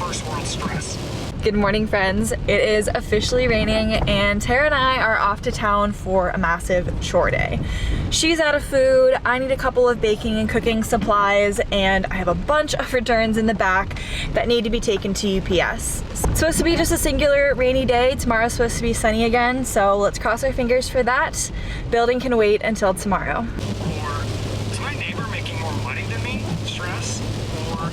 first world stress. Good morning, friends. It is officially raining and Tara and I are off to town for a massive chore day. She's out of food, I need a couple of baking and cooking supplies, and I have a bunch of returns in the back that need to be taken to UPS. It's supposed to be just a singular rainy day. Tomorrow's supposed to be sunny again, so let's cross our fingers for that. Building can wait until tomorrow. Or, is my neighbor making more money than me? Stress? Or...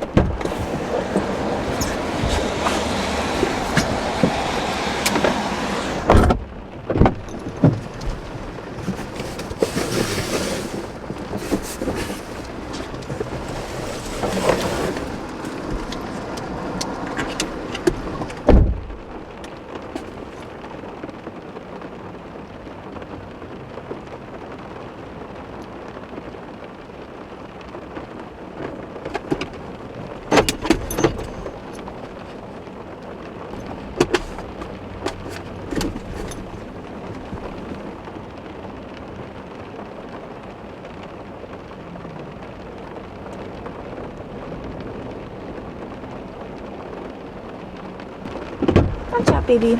Watch out, baby.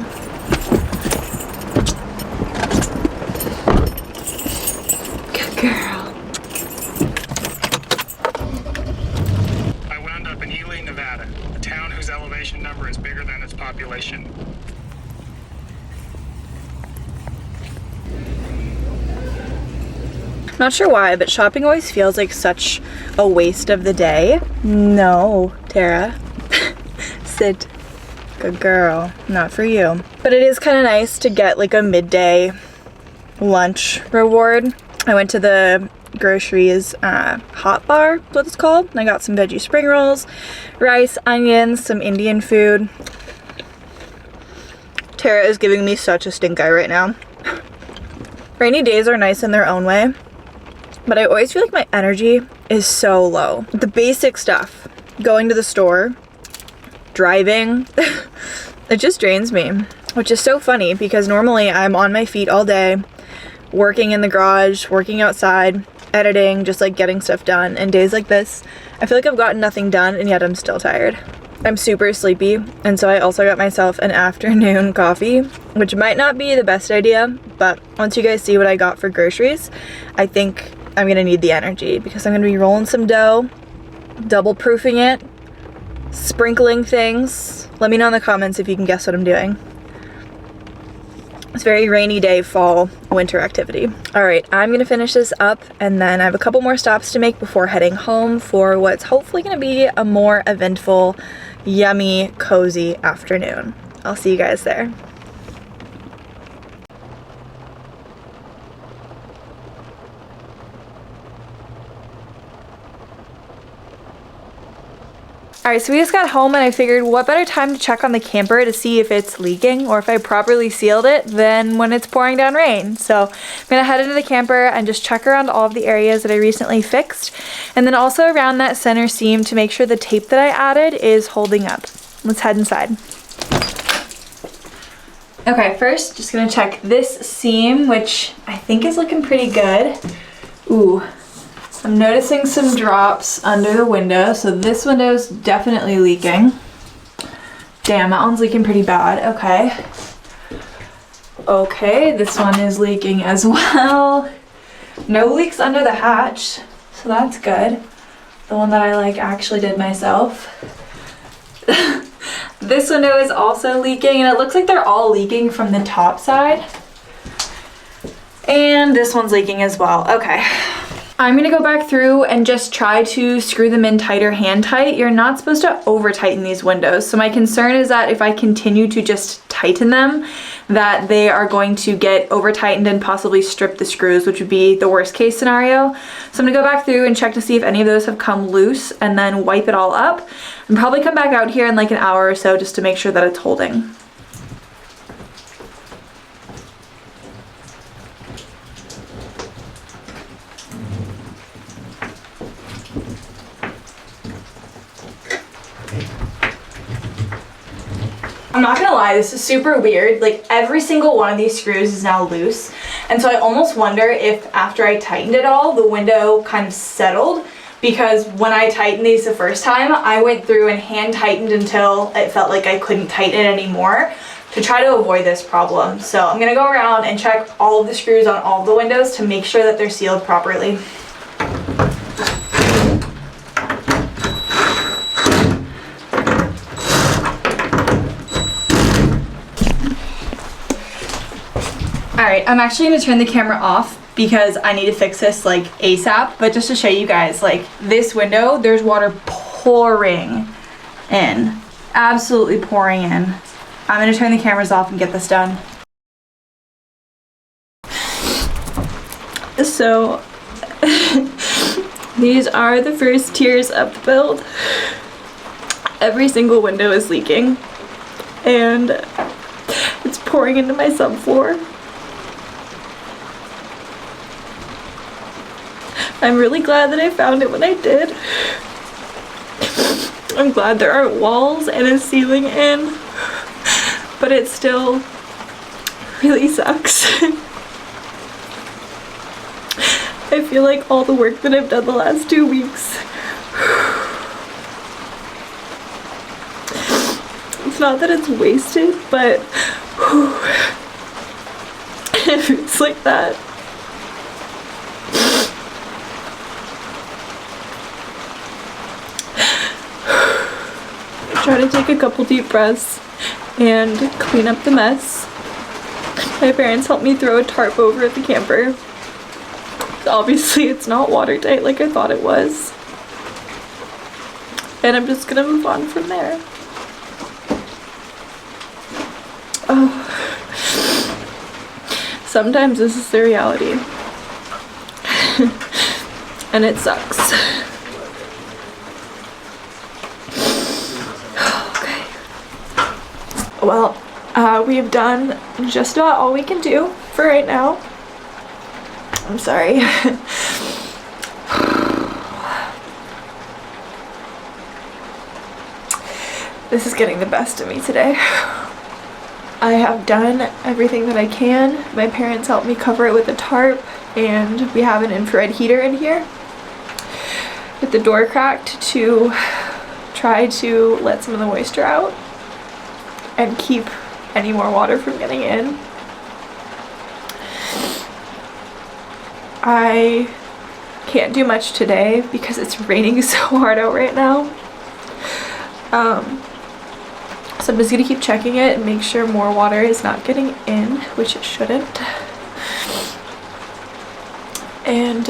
Good girl. I wound up in Ely, Nevada, a town whose elevation number is bigger than its population. Not sure why, but shopping always feels like such a waste of the day. No, Tara. Sit. Good girl. Not for you. But it is kind of nice to get like a midday lunch reward. I went to the groceries hot bar, is what it's called. And I got some veggie spring rolls, rice, onions, some Indian food. Tara is giving me such a stink eye right now. Rainy days are nice in their own way, but I always feel like my energy is so low. The basic stuff, going to the store, driving, it just drains me, which is so funny because normally I'm on my feet all day, working in the garage, working outside, editing, just like getting stuff done. And days like this, I feel like I've gotten nothing done and yet I'm still tired. I'm super sleepy, and so I also got myself an afternoon coffee, which might not be the best idea, but once you guys see what I got for groceries, I think I'm gonna need the energy because I'm gonna be rolling some dough, double proofing it, sprinkling things. Let me know in the comments if you can guess what I'm doing. It's very rainy day, fall, winter activity. All right, I'm gonna finish this up and then I have a couple more stops to make before heading home for what's hopefully gonna be a more eventful, yummy, cozy afternoon. I'll see you guys there. Alright, so we just got home and I figured what better time to check on the camper to see if it's leaking or if I properly sealed it than when it's pouring down rain. So I'm gonna head into the camper and just check around all of the areas that I recently fixed, and then also around that center seam to make sure the tape that I added is holding up. Let's head inside. Okay, first just gonna check this seam, which I think is looking pretty good. Ooh. I'm noticing some drops under the window, so this window is definitely leaking. Damn, that one's leaking pretty bad. Okay. Okay, this one is leaking as well. No leaks under the hatch, so that's good. The one that I like actually did myself. This window is also leaking, and it looks like they're all leaking from the top side. And this one's leaking as well. Okay. I'm gonna go back through and just try to screw them in tighter hand tight. You're not supposed to over tighten these windows. So my concern is that if I continue to just tighten them, that they are going to get over tightened and possibly strip the screws, which would be the worst case scenario. So I'm gonna go back through and check to see if any of those have come loose and then wipe it all up and probably come back out here in like an hour or so just to make sure that it's holding. I'm not gonna lie, this is super weird. Like every single one of these screws is now loose. And so I almost wonder if after I tightened it all, the window kind of settled, because when I tightened these the first time, I went through and hand tightened until it felt like I couldn't tighten it anymore to try to avoid this problem. So I'm gonna go around and check all of the screws on all of the windows to make sure that they're sealed properly. Alright, I'm actually gonna turn the camera off because I need to fix this like ASAP, but just to show you guys, like this window, there's water pouring in, absolutely pouring in. I'm gonna turn the cameras off and get this done. So, these are the first tiers of the build. Every single window is leaking, and it's pouring into my subfloor. I'm really glad that I found it when I did. I'm glad there aren't walls and a ceiling in, but it still really sucks. I feel like all the work that I've done the last 2 weeks, it's not that it's wasted, but it's like that. Try to take a couple deep breaths and clean up the mess. My parents helped me throw a tarp over the camper. Obviously it's not watertight like I thought it was. And I'm just gonna move on from there. Oh. Sometimes this is the reality. And it sucks. Well, we have done just about all we can do for right now. I'm sorry. This is getting the best of me today. I have done everything that I can. My parents helped me cover it with a tarp, and we have an infrared heater in here with the door cracked to try to let some of the moisture out and keep any more water from getting in. I can't do much today because it's raining so hard out right now. So I'm just gonna keep checking it and make sure more water is not getting in, which it shouldn't. And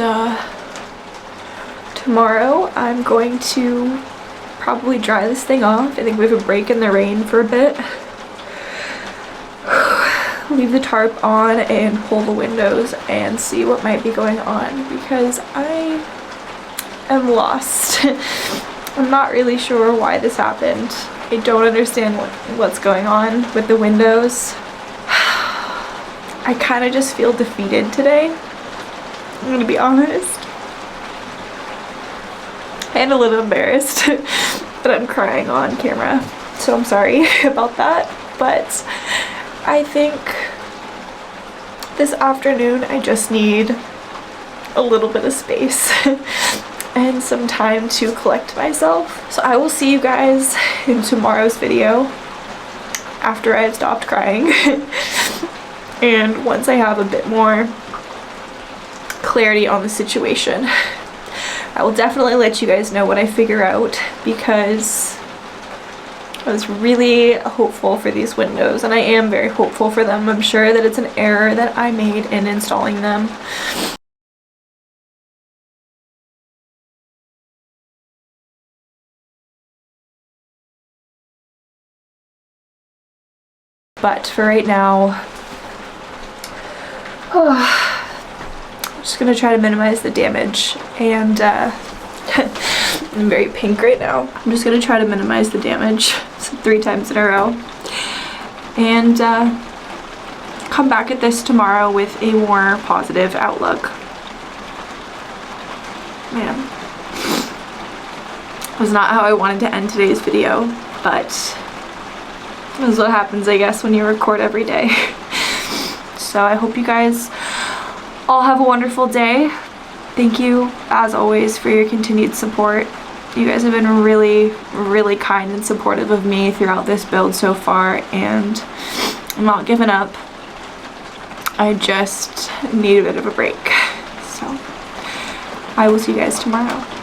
tomorrow I'm going to probably dry this thing off. I think we have a break in the rain for a bit. Leave the tarp on and pull the windows and see what might be going on, because I am lost. I'm not really sure why this happened. I don't understand what's going on with the windows. I kind of just feel defeated today, I'm gonna be honest. And a little embarrassed that I'm crying on camera, so I'm sorry about that. But I think this afternoon I just need a little bit of space and some time to collect myself. So I will see you guys in tomorrow's video after I've stopped crying and once I have a bit more clarity on the situation. I will definitely let you guys know what I figure out, because I was really hopeful for these windows, and I am very hopeful for them. I'm sure that it's an error that I made in installing them. But for right now, I'm just gonna try to minimize the damage, and I'm very pink right now. I'm just gonna try to minimize the damage 3 times in a row, and come back at this tomorrow with a more positive outlook. Man, it was not how I wanted to end today's video, but this is what happens, I guess, when you record every day. So I hope you guys all have a wonderful day. Thank you, as always, for your continued support. You guys have been really, really kind and supportive of me throughout this build so far, and I'm not giving up. I just need a bit of a break. So I will see you guys tomorrow.